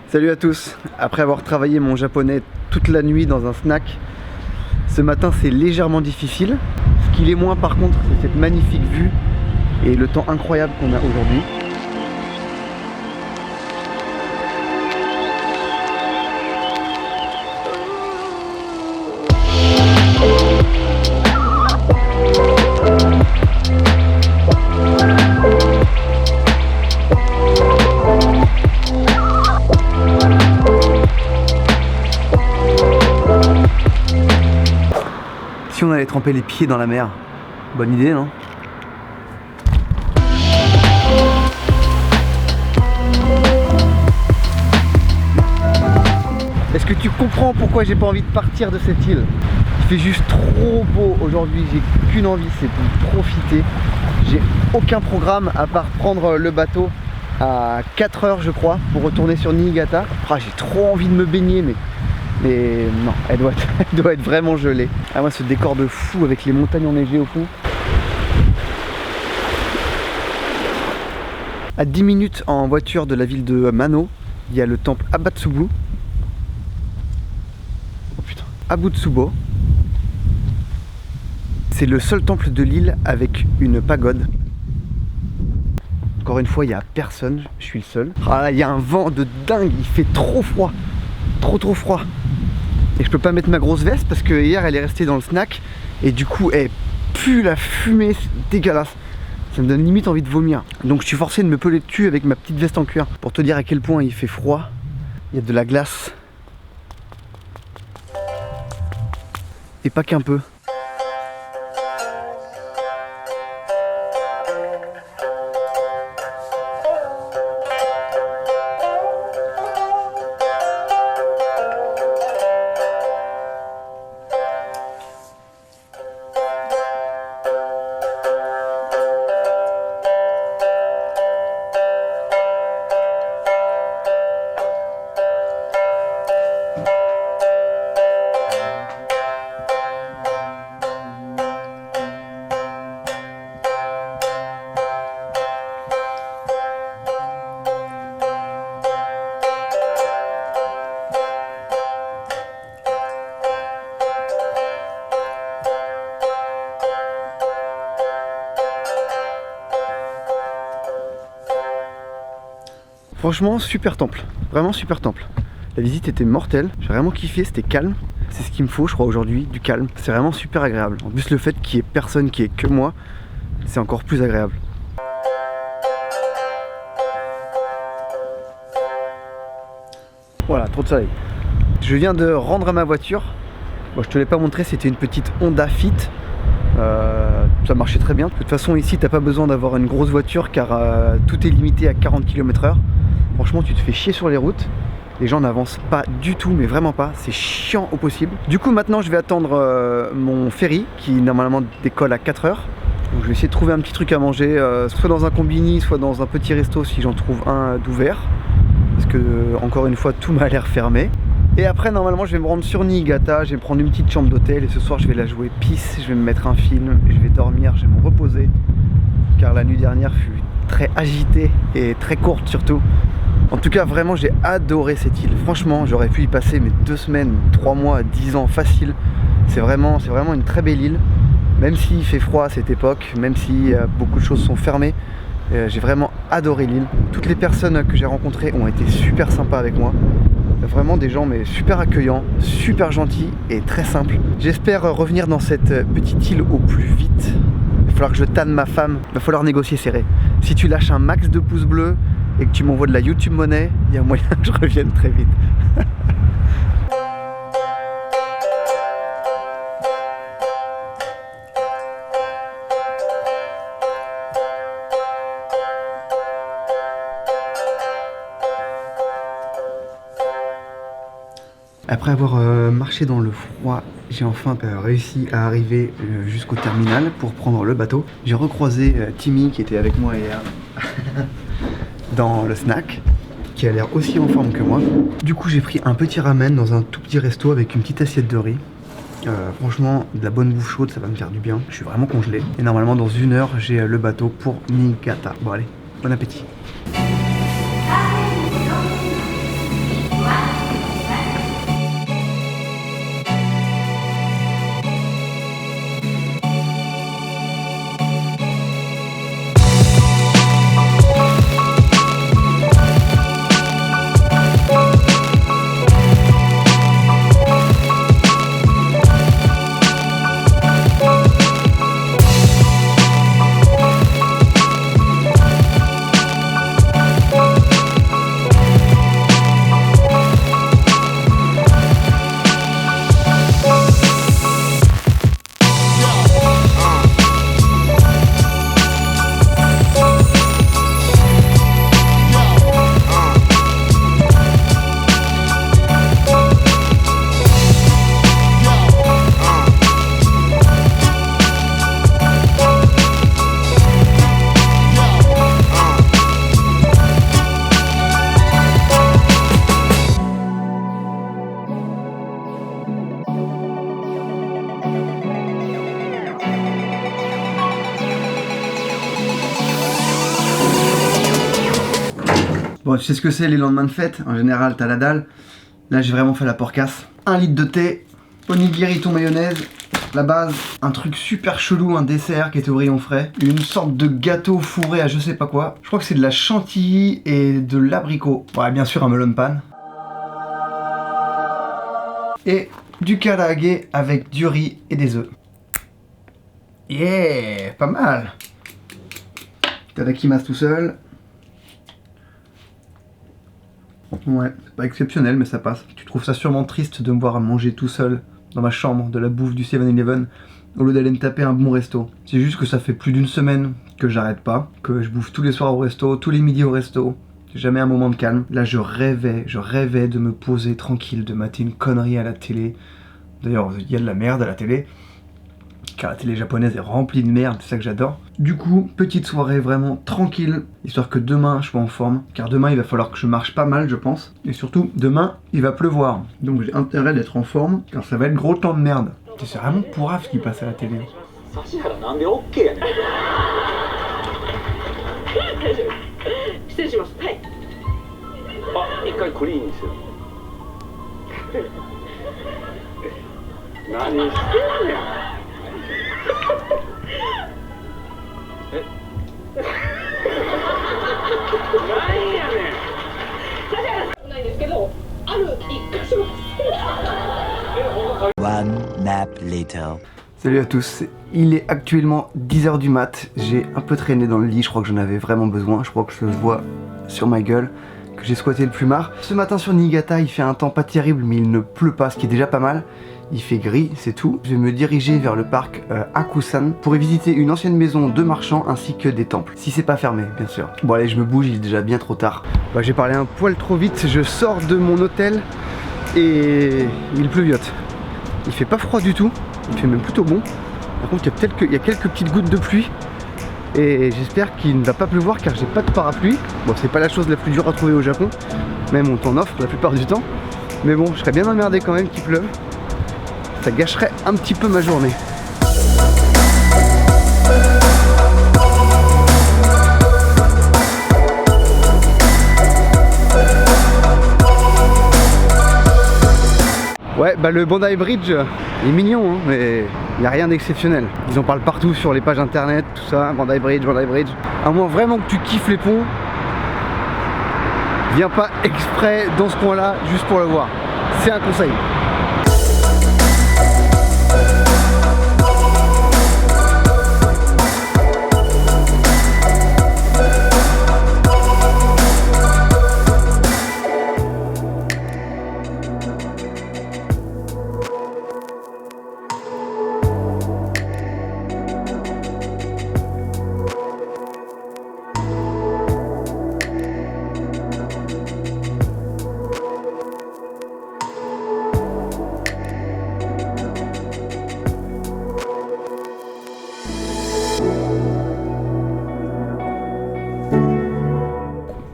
Salut à tous. Après avoir travaillé mon japonais toute la nuit dans un snack, ce matin c'est légèrement difficile. Ce qu'il est moins par contre, c'est cette magnifique vue et le temps incroyable qu'on a aujourd'hui. Si on allait tremper les pieds dans la mer, bonne idée non? Est-ce que tu comprends pourquoi j'ai pas envie de partir de cette île? Il fait juste trop beau aujourd'hui, j'ai qu'une envie, c'est de profiter. J'ai aucun programme à part prendre le bateau à 4 heures je crois pour retourner sur Niigata. Ah, j'ai trop envie de me baigner mais non, elle doit être vraiment gelée. Ah moi ce décor de fou avec les montagnes enneigées au fond. À 10 minutes en voiture de la ville de Mano, il y a le temple Abatsubo. Oh putain, Abutsubo. C'est le seul temple de l'île avec une pagode. Encore une fois, il n'y a personne, je suis le seul. Ah là, il y a un vent de dingue, il fait trop froid. Trop froid. Et je peux pas mettre ma grosse veste parce que hier elle est restée dans le snack et du coup elle pue la fumée, c'est dégueulasse. Ça me donne limite envie de vomir. Donc je suis forcé de me peler dessus avec ma petite veste en cuir pour te dire à quel point il fait froid. Il y a de la glace. Et pas qu'un peu. Franchement, super temple, vraiment super temple. La visite était mortelle, j'ai vraiment kiffé, c'était calme. C'est ce qu'il me faut, je crois, aujourd'hui, du calme. C'est vraiment super agréable. En plus, le fait qu'il y ait personne, qu'il y ait que moi, c'est encore plus agréable. Voilà, trop de soleil. Je viens de rendre ma voiture. Bon, je te l'ai pas montré, c'était une petite Honda Fit. Ça marchait très bien. De toute façon, ici, t'as pas besoin d'avoir une grosse voiture car tout est limité à 40 km/h. Franchement, tu te fais chier sur les routes. Les gens n'avancent pas du tout, mais vraiment pas. C'est chiant au possible. Du coup, maintenant, je vais attendre mon ferry qui normalement décolle à 4 heures. Donc, je vais essayer de trouver un petit truc à manger, soit dans un combini, soit dans un petit resto si j'en trouve un d'ouvert. Parce que, encore une fois, tout m'a l'air fermé. Et après, normalement, je vais me rendre sur Niigata, je vais me prendre une petite chambre d'hôtel et ce soir, je vais la jouer Peace, je vais me mettre un film, je vais dormir, je vais me reposer. Car la nuit dernière fut très agitée et très courte surtout. En tout cas, vraiment, j'ai adoré cette île. Franchement, j'aurais pu y passer mes 2 semaines, 3 mois, 10 ans facile. C'est vraiment une très belle île. Même s'il fait froid à cette époque, même si beaucoup de choses sont fermées, j'ai vraiment adoré l'île. Toutes les personnes que j'ai rencontrées ont été super sympas avec moi. Vraiment des gens mais super accueillants, super gentils et très simples. J'espère revenir dans cette petite île au plus vite. Il va falloir que je tanne ma femme, il va falloir négocier serré. Si tu lâches un max de pouces bleus et que tu m'envoies de la YouTube monnaie, il y a moyen que je revienne très vite. Après avoir marché dans le froid, j'ai enfin réussi à arriver jusqu'au terminal pour prendre le bateau. J'ai recroisé Timmy qui était avec moi hier dans le snack, qui a l'air aussi en forme que moi. Du coup j'ai pris un petit ramen dans un tout petit resto avec une petite assiette de riz. Franchement, de la bonne bouffe chaude, ça va me faire du bien. Je suis vraiment congelé. Et normalement dans 1 heure, j'ai le bateau pour Niigata. Bon allez, bon appétit. Bon, tu sais ce que c'est les lendemains de fête, en général t'as la dalle. Là j'ai vraiment fait la porcasse. 1 litre de thé, onigiri thon mayonnaise, la base, un truc super chelou, un dessert qui était au rayon frais, une sorte de gâteau fourré à je sais pas quoi. Je crois que c'est de la chantilly et de l'abricot. Ouais, bien sûr un melon pan. Et du karaage avec du riz et des œufs. Yeah, pas mal. Tadakimasu tout seul. Ouais, c'est pas exceptionnel mais ça passe. Tu trouves ça sûrement triste de me voir manger tout seul dans ma chambre de la bouffe du 7-Eleven au lieu d'aller me taper un bon resto. C'est juste que ça fait plus d'une semaine que j'arrête pas, que je bouffe tous les soirs au resto, tous les midis au resto. J'ai jamais un moment de calme. Là je rêvais de me poser tranquille, de mater une connerie à la télé. D'ailleurs il y a de la merde à la télé, car la télé japonaise est remplie de merde, c'est ça que j'adore. Du coup, petite soirée vraiment tranquille, histoire que demain je sois en forme, car demain il va falloir que je marche pas mal je pense, et surtout demain il va pleuvoir, donc j'ai intérêt d'être en forme, car ça va être gros temps de merde. C'est vraiment pourrave qui passe à la télé. One nap later. Salut à tous, il est actuellement 10h du mat, j'ai un peu traîné dans le lit, je crois que j'en avais vraiment besoin, je crois que ça se voit sur ma gueule, que j'ai squatté le plumard. Ce matin sur Niigata il fait un temps pas terrible mais il ne pleut pas, ce qui est déjà pas mal. Il fait gris, c'est tout. Je vais me diriger vers le parc Hakusan pour y visiter une ancienne maison de marchands ainsi que des temples. Si c'est pas fermé, bien sûr. Bon allez, je me bouge, il est déjà bien trop tard. Bah, j'ai parlé un poil trop vite, je sors de mon hôtel et il pleuviote. Il fait pas froid du tout, il fait même plutôt bon. Par contre, il y a quelques petites gouttes de pluie. Et j'espère qu'il ne va pas pleuvoir car j'ai pas de parapluie. Bon, c'est pas la chose la plus dure à trouver au Japon. Même on t'en offre la plupart du temps. Mais bon, je serais bien emmerdé quand même qu'il pleuve. Ça gâcherait un petit peu ma journée. Ouais, bah le Bandai Bridge, il est mignon, hein, mais il n'y a rien d'exceptionnel. Ils en parlent partout sur les pages internet, tout ça, Bandai Bridge, Bandai Bridge. À moins vraiment que tu kiffes les ponts, viens pas exprès dans ce coin-là juste pour le voir. C'est un conseil.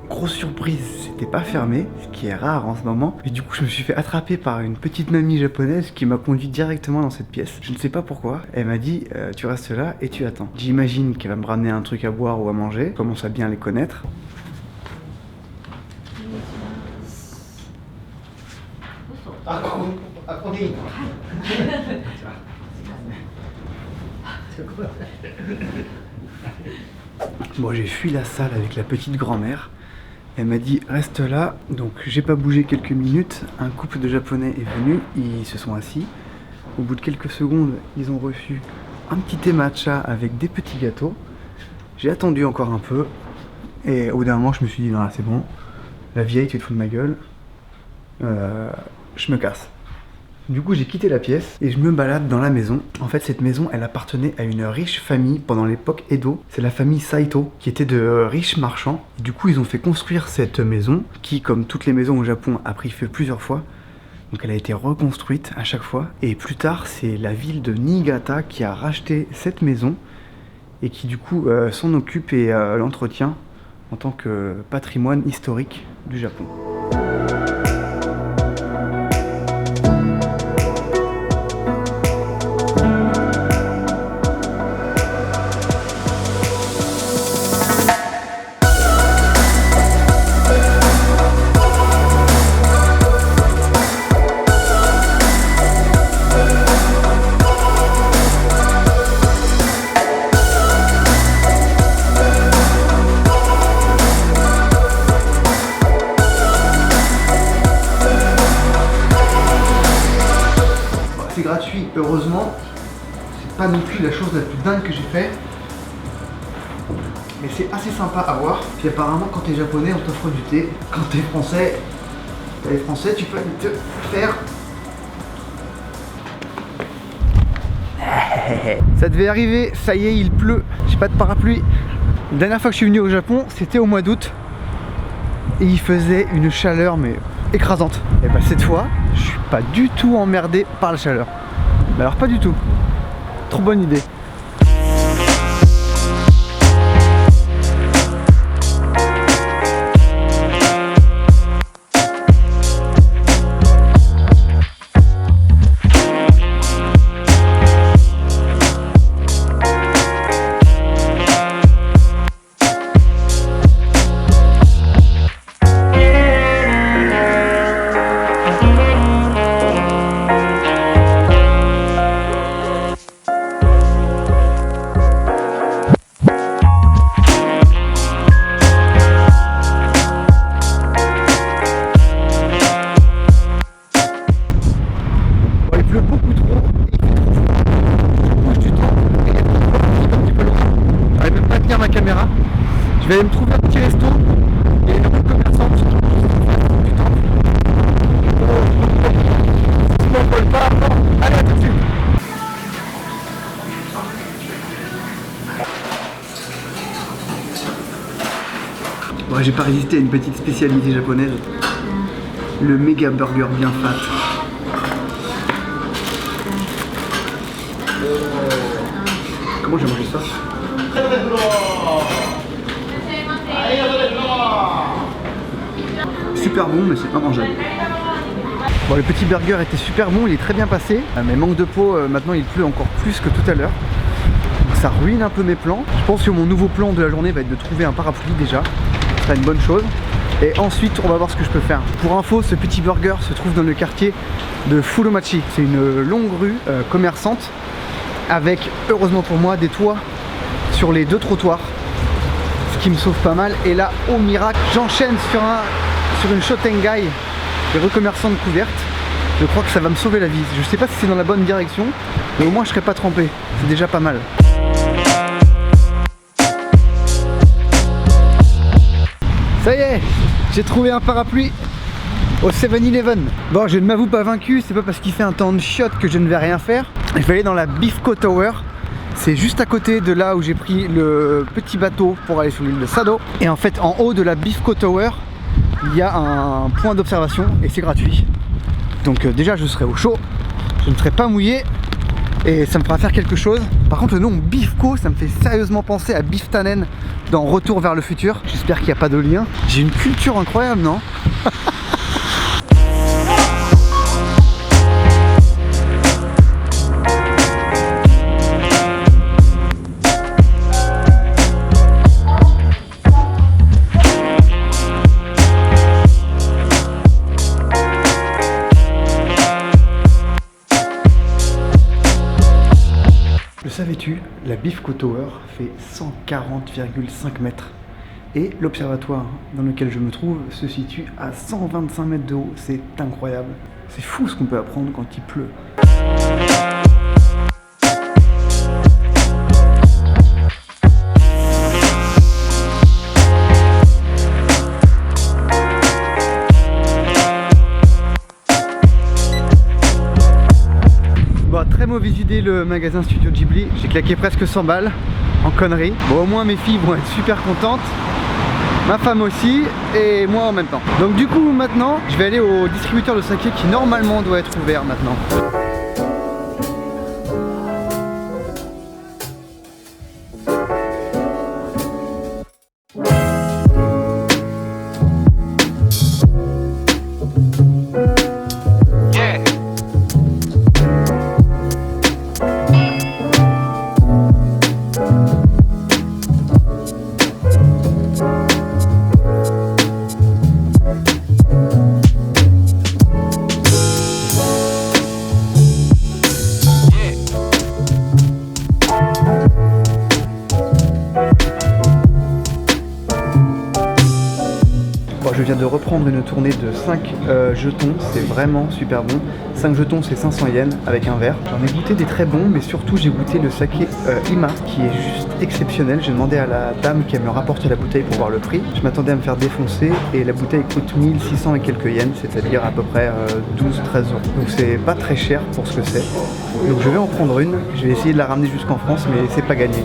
Grosse surprise, c'était pas fermé, ce qui est rare en ce moment. Et du coup, je me suis fait attraper par une petite mamie japonaise qui m'a conduit directement dans cette pièce. Je ne sais pas pourquoi. Elle m'a dit tu restes là et tu attends. J'imagine qu'elle va me ramener un truc à boire ou à manger. Je commence à bien les connaître. Bon, j'ai fui la salle avec la petite grand-mère. Elle m'a dit reste là, donc j'ai pas bougé quelques minutes, un couple de japonais est venu, ils se sont assis. Au bout de quelques secondes, ils ont reçu un petit thé matcha avec des petits gâteaux. J'ai attendu encore un peu, et au bout d'un moment je me suis dit non c'est bon, la vieille tu te fous de ma gueule, je me casse. Du coup j'ai quitté la pièce et je me balade dans la maison. En fait cette maison elle appartenait à une riche famille pendant l'époque Edo. C'est la famille Saito qui était de riches marchands. Et du coup ils ont fait construire cette maison qui comme toutes les maisons au Japon a pris feu plusieurs fois. Donc elle a été reconstruite à chaque fois. Et plus tard c'est la ville de Niigata qui a racheté cette maison et qui du coup s'en occupe et l'entretient en tant que patrimoine historique du Japon. gratuit, heureusement. C'est pas non plus la chose la plus dingue que j'ai fait. Mais c'est assez sympa à voir. Puis apparemment quand t'es japonais on t'offre du thé. Quand t'es français, tu peux te faire... Ça devait arriver, ça y est il pleut. J'ai pas de parapluie. La dernière fois que je suis venu au Japon c'était au mois d'août. Et il faisait une chaleur mais écrasante. Et bah cette fois je suis pas du tout emmerdé par la chaleur. Mais alors pas du tout. Trop bonne idée. Je vais aller me trouver un petit resto. Il y a une rue commerçante. Je m'envole pas. Allez, à tout de suite. Bon, j'ai pas résisté à une petite spécialité japonaise. Le méga burger bien fat. Comment j'ai mangé ça? Super bon mais c'est pas mangeable. Bon, le petit burger était super bon, il est très bien passé, mais manque de peau, maintenant il pleut encore plus que tout à l'heure. Donc ça ruine un peu mes plans. Je pense que mon nouveau plan de la journée va être de trouver un parapluie déjà. Ce sera une bonne chose. Et ensuite on va voir ce que je peux faire. Pour info, ce petit burger se trouve dans le quartier de Furomachi. C'est une longue rue commerçante avec, heureusement pour moi, des toits sur les deux trottoirs. Ce qui me sauve pas mal. Et là, au miracle, j'enchaîne sur une Shotengai, les rues commerçantes couvertes. Je crois que ça va me sauver la vie. Je sais pas si c'est dans la bonne direction, mais au moins je serai pas trempé. C'est déjà pas mal. Ça y est, j'ai trouvé un parapluie au 7-Eleven. Bon, je ne m'avoue pas vaincu, c'est pas parce qu'il fait un temps de chiottes que je ne vais rien faire. Je vais aller dans la Bifko Tower. C'est juste à côté de là où j'ai pris le petit bateau pour aller sur l'île de Sado. Et en fait, en haut de la Bifko Tower, il y a un point d'observation et c'est gratuit. Donc déjà, je serai au chaud, je ne serai pas mouillé et ça me fera faire quelque chose. Par contre, le nom Bifko, ça me fait sérieusement penser à Biftanen dans Retour vers le futur. J'espère qu'il n'y a pas de lien. J'ai une culture incroyable, non? Le savais-tu, la Bifko Tower fait 140,5 mètres et l'observatoire dans lequel je me trouve se situe à 125 mètres de haut. C'est incroyable. C'est fou ce qu'on peut apprendre quand il pleut. Très mauvaise idée le magasin Studio Ghibli, j'ai claqué presque 100 balles en conneries. Bon, au moins mes filles vont être super contentes, ma femme aussi et moi en même temps. Donc du coup maintenant je vais aller au distributeur de saké qui normalement doit être ouvert maintenant. Je viens de reprendre une tournée de 5 jetons, c'est vraiment super bon. 5 jetons c'est 500 yens avec un verre. J'en ai goûté des très bons, mais surtout j'ai goûté le saké Ima qui est juste exceptionnel. J'ai demandé à la dame qu'elle me rapporte la bouteille pour voir le prix. Je m'attendais à me faire défoncer et la bouteille coûte 1600 et quelques yens, c'est-à-dire à peu près 12-13 euros. Donc c'est pas très cher pour ce que c'est. Donc je vais en prendre une, je vais essayer de la ramener jusqu'en France, mais c'est pas gagné.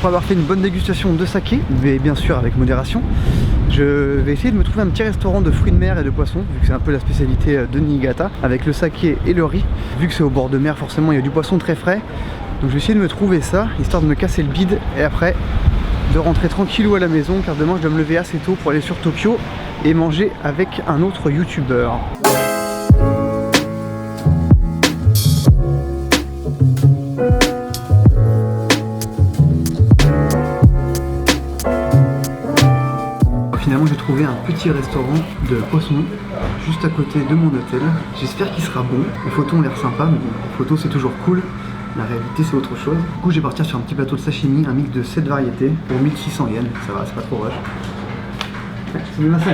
Pour avoir fait une bonne dégustation de saké, mais bien sûr avec modération, je vais essayer de me trouver un petit restaurant de fruits de mer et de poissons, vu que c'est un peu la spécialité de Niigata, avec le saké et le riz. Vu que c'est au bord de mer, forcément il y a du poisson très frais, donc je vais essayer de me trouver ça, histoire de me casser le bide, et après de rentrer tranquillou à la maison, car demain je dois me lever assez tôt pour aller sur Tokyo et manger avec un autre youtubeur. Finalement j'ai trouvé un petit restaurant de poissons juste à côté de mon hôtel. J'espère qu'il sera bon. Les photos ont l'air sympas, mais bon, les photos c'est toujours cool. La réalité c'est autre chose. Du coup je vais partir sur un petit plateau de sashimi, un mix de 7 variétés pour 1600 yens. Ça va, c'est pas trop rush. C'est bien ça.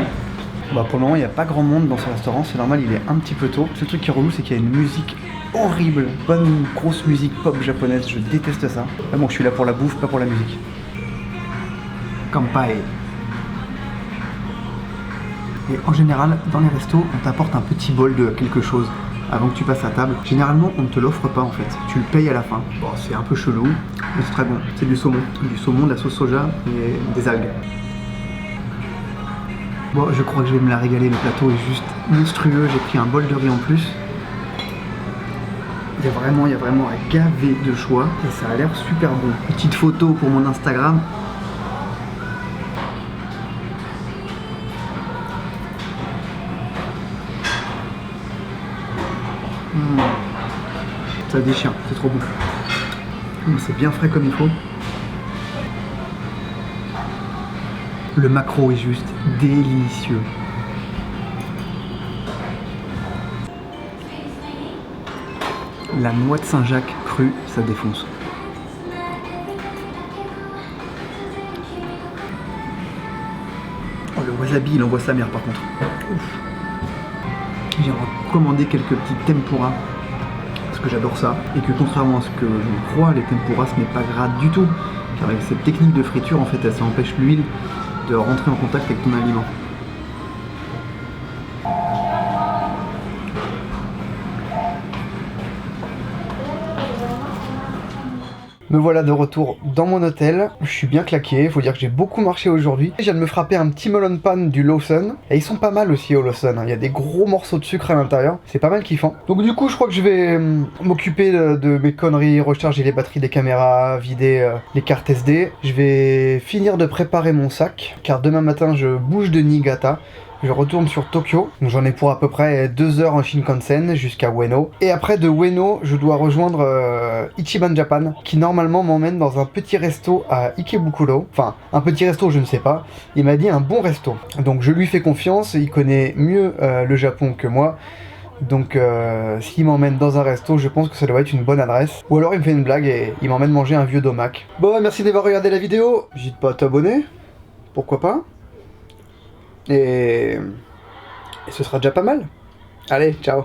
Bah pour le moment il n'y a pas grand monde dans ce restaurant, c'est normal, il est un petit peu tôt. Le seul truc qui est relou c'est qu'il y a une musique horrible. Bonne grosse musique pop japonaise, je déteste ça. Mais bon je suis là pour la bouffe, pas pour la musique. Kampai. Et en général, dans les restos, on t'apporte un petit bol de quelque chose avant que tu passes à table. Généralement, on ne te l'offre pas en fait. Tu le payes à la fin. Bon, c'est un peu chelou, mais c'est très bon. C'est du saumon. Du saumon, de la sauce soja et des algues. Bon, je crois que je vais me la régaler. Le plateau est juste monstrueux. J'ai pris un bol de riz en plus. Il y a vraiment à gaver de choix. Et ça a l'air super bon. Petite photo pour mon Instagram. Ça déchire, c'est trop bon. C'est bien frais comme il faut. Le maquereau est juste délicieux. La noix de Saint-Jacques crue, ça défonce. Oh, le wasabi, il envoie sa mère par contre. J'ai recommandé quelques petits tempura. Que j'adore ça, et que contrairement à ce que je crois, les tempura ce n'est pas gras du tout, car avec cette technique de friture en fait ça empêche l'huile de rentrer en contact avec ton aliment. Me voilà de retour dans mon hôtel, je suis bien claqué, il faut dire que j'ai beaucoup marché aujourd'hui. Je viens de me frapper un petit melon pan du Lawson, et ils sont pas mal aussi au Lawson, il y a des gros morceaux de sucre à l'intérieur, c'est pas mal kiffant. Donc du coup je crois que je vais m'occuper de mes conneries, recharger les batteries des caméras, vider les cartes SD. Je vais finir de préparer mon sac, car demain matin je bouge de Niigata. Je retourne sur Tokyo, donc j'en ai pour à peu près 2 heures en Shinkansen jusqu'à Ueno. Et après de Ueno, je dois rejoindre Ichiban Japan, qui normalement m'emmène dans un petit resto à Ikebukuro. Enfin, un petit resto, je ne sais pas. Il m'a dit un bon resto. Donc je lui fais confiance, il connaît mieux le Japon que moi. Donc s'il m'emmène dans un resto, je pense que ça doit être une bonne adresse. Ou alors il me fait une blague et il m'emmène manger un vieux domak. Bon, merci d'avoir regardé la vidéo. N'hésite pas à t'abonner, pourquoi pas. Et ce sera déjà pas mal. Allez, ciao.